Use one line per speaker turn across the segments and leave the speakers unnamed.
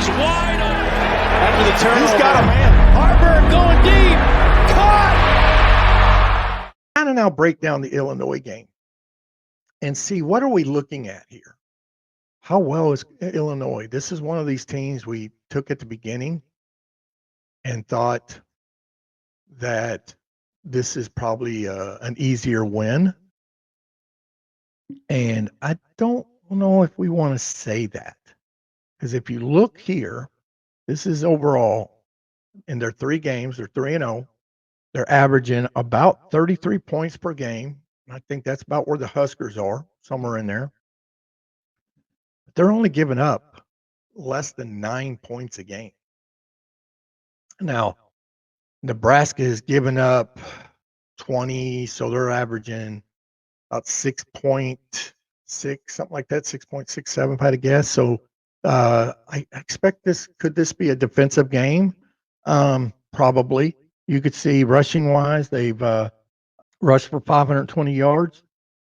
is wide open.
After the turnover.
He's got a man. Harburg going deep. Caught.
Kind of now break down the Illinois game and see what are we looking at here. How well is Illinois? This is one of these teams we took at the beginning and thought that this is probably an easier win. And I don't know if we want to say that. Because if you look here, this is overall in their 3 games, they're 3-0. They're averaging about 33 points per game. I think that's about where the Huskers are, somewhere in there. But they're only giving up less than 9 points a game. Now, Nebraska has given up 20, so they're averaging about 6.6, something like that, 6.67 if I had to guess. So I expect could this be a defensive game? Probably. You could see rushing wise, they've rushed for 520 yards,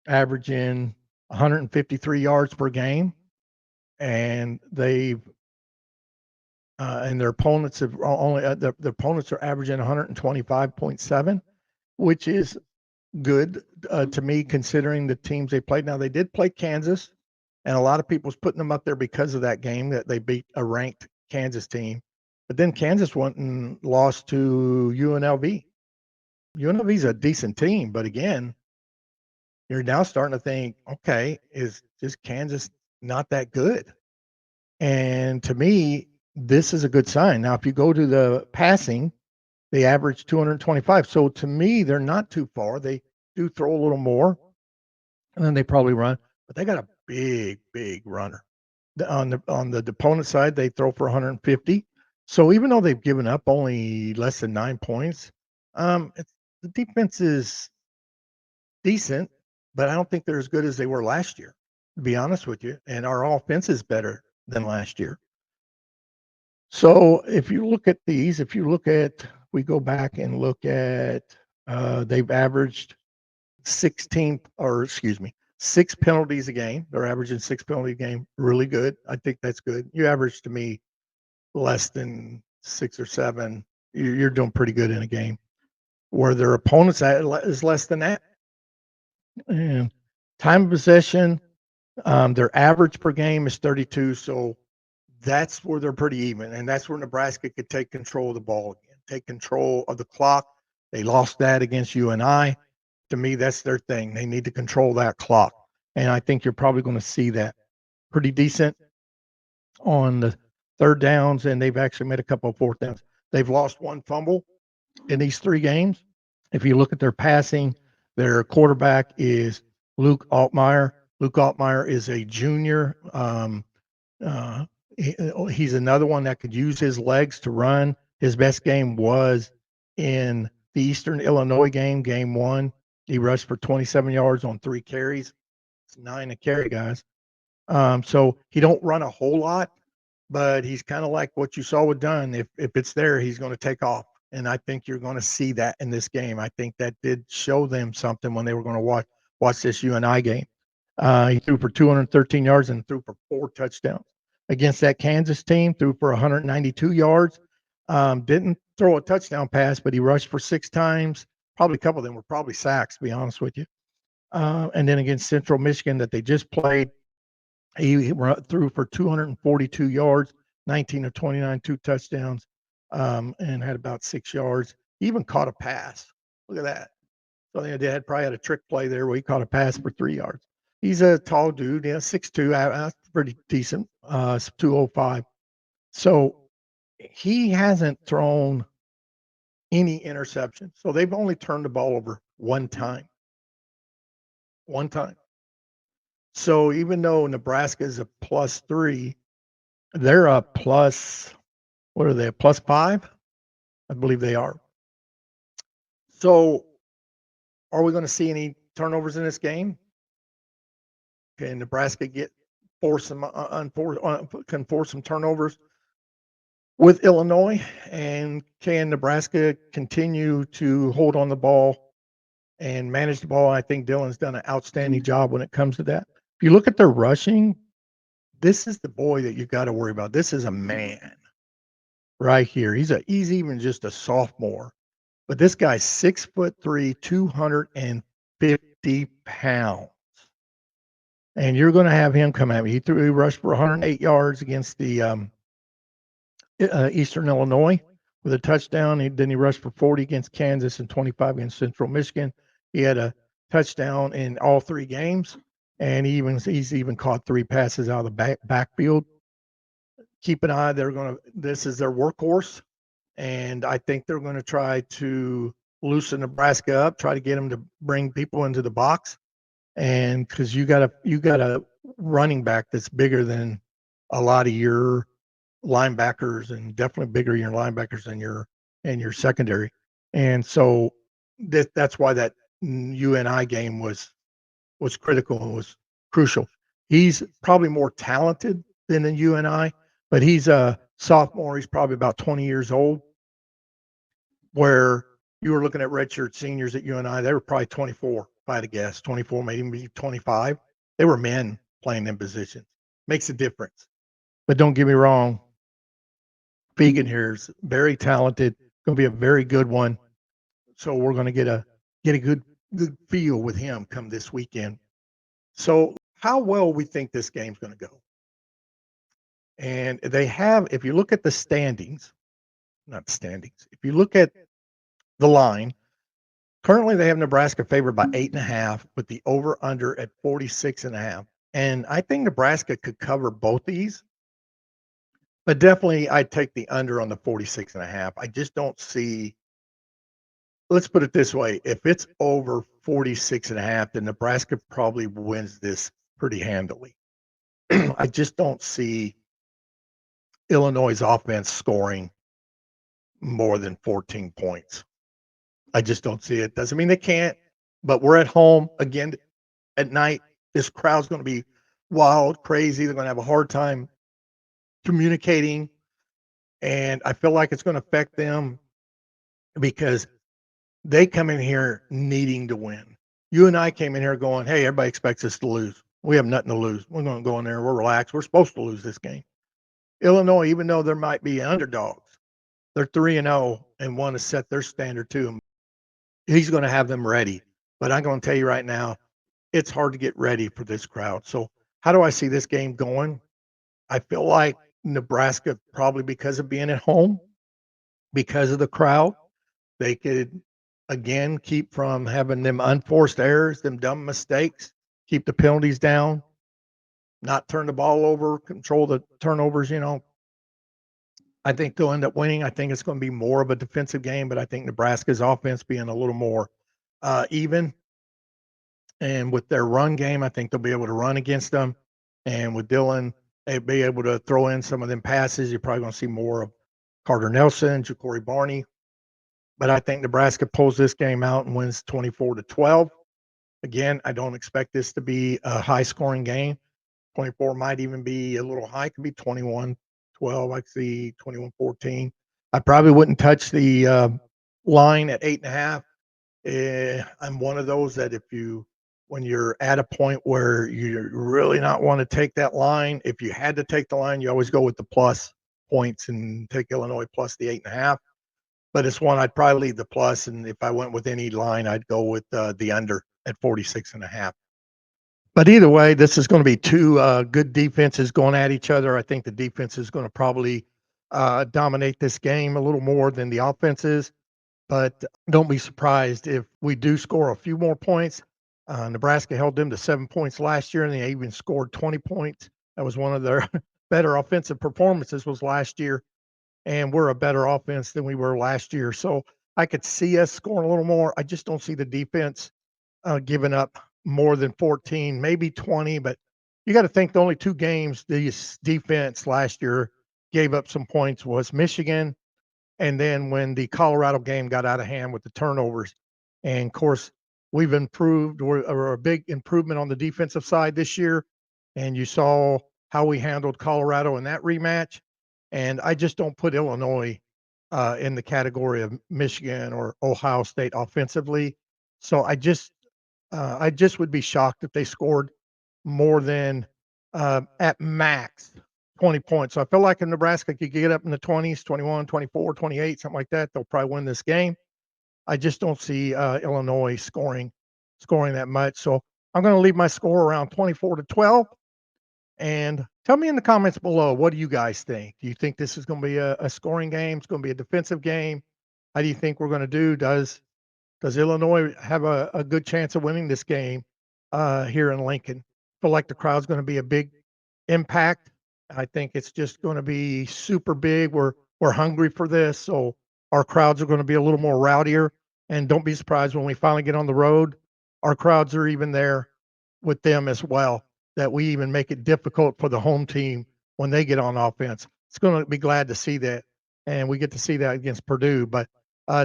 averaging 153 yards per game. And they've and their opponents have only the opponents are averaging 125.7, which is good to me considering the teams they played. Now they did play Kansas, and a lot of people's putting them up there because of that game that they beat a ranked Kansas team. But then Kansas went and lost to UNLV. UNLV's a decent team, but again, you're now starting to think, okay, is just Kansas not that good? And to me, this is a good sign. Now, if you go to the passing, they average 225. So to me, they're not too far. They do throw a little more, and then they probably run. But they got a big runner. On the opponent side, they throw for 150. So even though they've given up only less than 9 points, the defense is decent, but I don't think they're as good as they were last year, to be honest with you. And our offense is better than last year. So if you look at these, we go back and look at, they've averaged 6 penalties a game. They're averaging 6 penalties a game. Really good. I think that's good. You average to me less than 6 or 7. You're doing pretty good in a game. Where their opponents is less than that. And time of possession, their average per game is 32. So that's where they're pretty even. And that's where Nebraska could take control of the ball again, take control of the clock. They lost that against UNI. To me, that's their thing. They need to control that clock. And I think you're probably going to see that pretty decent on the third downs. And they've actually made a couple of fourth downs. They've lost 1 fumble in these 3 games. If you look at their passing, their quarterback is Luke Altmaier. Luke Altmaier is a junior. He's another one that could use his legs to run. His best game was in the Eastern Illinois game, game 1. He rushed for 27 yards on 3 carries. It's 9 a carry, guys. So he don't run a whole lot, but he's kind of like what you saw with Dunn. If it's there, he's going to take off. And I think you're going to see that in this game. I think that did show them something when they were going to watch this UNI game. He threw for 213 yards and threw for 4 touchdowns. Against that Kansas team, threw for 192 yards. Didn't throw a touchdown pass, but he rushed for 6 times. Probably a couple of them were probably sacks, to be honest with you. And then against Central Michigan that they just played, he threw for 242 yards, 19 of 29, 2 touchdowns, and had about 6 yards. He even caught a pass. Look at that. So they probably had a trick play there where he caught a pass for 3 yards. He's a tall dude, 6'2", that's pretty decent, 205. So he hasn't thrown any interception. So they've only turned the ball over 1 time. 1 time. So even though Nebraska is a +3, they're a plus, what are they, a +5? I believe they are. So are we going to see any turnovers in this game? Can Nebraska can force some turnovers with Illinois? And can Nebraska continue to hold on the ball and manage the ball? I think Dylan's done an outstanding job when it comes to that. If you look at their rushing, this is the boy that you got to worry about. This is a man right here. He's even just a sophomore, but this guy's 6'3", 250 pounds. And you're going to have him come at me. He rushed for 108 yards against the Eastern Illinois with a touchdown. Then he rushed for 40 against Kansas and 25 against Central Michigan. He had a touchdown in all 3 games, and he's even caught 3 passes out of the backfield. Keep an eye. This is their workhorse, and I think they're going to try to loosen Nebraska up, try to get them to bring people into the box, and because you got a running back that's bigger than a lot of your linebackers, and definitely bigger than your linebackers than your secondary. And so that's why that UNI game was critical and was crucial. He's probably more talented than the UNI, but he's a sophomore. He's probably about 20 years old, where you were looking at redshirt seniors at UNI. They were probably 24, if I had to guess, 24, maybe even 25. They were men playing in positions. Makes a difference. But don't get me wrong, Fegan here is very talented. Going to be a very good one. So we're going to get a good feel with him come this weekend. So how well we think this game's going to go. And they have, if you look at the standings, not standings, if you look at the line, currently they have Nebraska favored by 8.5 with the over under at 46.5. And I think Nebraska could cover both these, but definitely I'd take the under on the 46.5. I just don't see, let's put it this way. If it's over 46.5, then Nebraska probably wins this pretty handily. I just don't see Illinois' offense scoring more than 14 points. I just don't see it. Doesn't mean they can't, but we're at home again at night. This crowd's going to be wild, crazy. They're going to have a hard time communicating. And I feel like it's going to affect them because they come in here needing to win. You and I came in here going, hey, everybody expects us to lose. We have nothing to lose. We're going to go in there. We're relaxed. We're supposed to lose this game. Illinois, even though there might be underdogs, they're 3-0 and want to set their standard to him. He's going to have them ready. But I'm going to tell you right now, it's hard to get ready for this crowd. So how do I see this game going? I feel like Nebraska, probably because of being at home, because of the crowd, they could, again, keep from having them unforced errors, them dumb mistakes, keep the penalties down, not turn the ball over, control the turnovers. I think they'll end up winning. I think it's going to be more of a defensive game, but I think Nebraska's offense being a little more even. And with their run game, I think they'll be able to run against them. And with Dylan, they'll be able to throw in some of them passes. You're probably going to see more of Carter Nelson, Ja'Cory Barney. But I think Nebraska pulls this game out and wins 24-12. Again, I don't expect this to be a high-scoring game. 24 might even be a little high. It could be 21-12. I see 21-14. I probably wouldn't touch the line at 8.5. I'm one of those that when you're at a point where you really not want to take that line, if you had to take the line, you always go with the plus points and take Illinois plus the 8.5. But it's one I'd probably leave the plus, and if I went with any line, I'd go with the under at 46.5. But either way, this is going to be two good defenses going at each other. I think the defense is going to probably dominate this game a little more than the offenses. But don't be surprised if we do score a few more points. Nebraska held them to 7 points last year, and they even scored 20 points. That was one of their better offensive performances was last year, and we're a better offense than we were last year. So I could see us scoring a little more. I just don't see the defense giving up more than 14, maybe 20. But you got to think the only 2 games this defense last year gave up some points was Michigan, and then when the Colorado game got out of hand with the turnovers. And of course, we've improved. We're a big improvement on the defensive side this year. And you saw how we handled Colorado in that rematch. And I just don't put Illinois in the category of Michigan or Ohio State offensively. So I just would be shocked if they scored more than at max 20 points. So I feel like if Nebraska could get up in the 20s, 21, 24, 28, something like that, they'll probably win this game. I just don't see Illinois scoring that much. So I'm going to leave my score around 24-12. And tell me in the comments below, what do you guys think? Do you think this is going to be a scoring game? It's going to be a defensive game? How do you think we're going to do? Does Illinois have a good chance of winning this game here in Lincoln? I feel like the crowd's going to be a big impact. I think it's just going to be super big. We're hungry for this, so our crowds are going to be a little more rowdier. And don't be surprised when we finally get on the road, our crowds are even there with them as well. That we even make it difficult for the home team when they get on offense. It's going to be glad to see that, and we get to see that against Purdue. But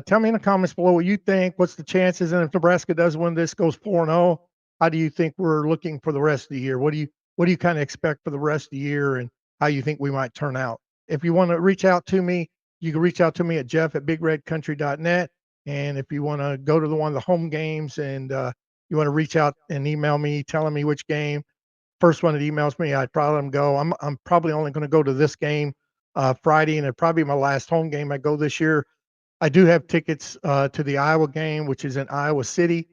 tell me in the comments below what you think. What's the chances? And if Nebraska does win this, goes 4-0, how do you think we're looking for the rest of the year? What do you kind of expect for the rest of the year, and how you think we might turn out? If you want to reach out to me, you can reach out to me at jeff@bigredcountry.net. And if you want to go to one of the home games and you want to reach out and email me telling me which game, first one that emails me, I'd probably let them go. I'm probably only going to go to this game Friday, and it'd probably be my last home game I go this year. I do have tickets to the Iowa game, which is in Iowa City.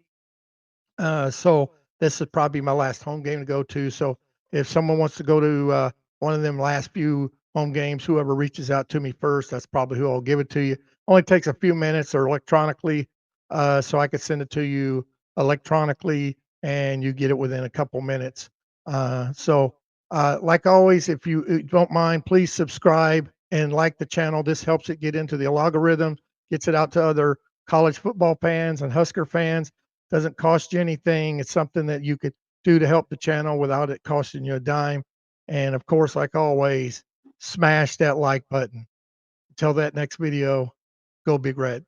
So this is probably my last home game to go to. So if someone wants to go to one of them last few home games, whoever reaches out to me first, that's probably who I'll give it to you. Only takes a few minutes or electronically, so I could send it to you electronically, and you get it within a couple minutes. Like always, if you don't mind, please subscribe and like the channel. This helps it get into the algorithm, gets it out to other college football fans and Husker fans. Doesn't cost you anything. It's something that you could do to help the channel without it costing you a dime. And of course, like always, smash that like button. Until that next video, go Big Red.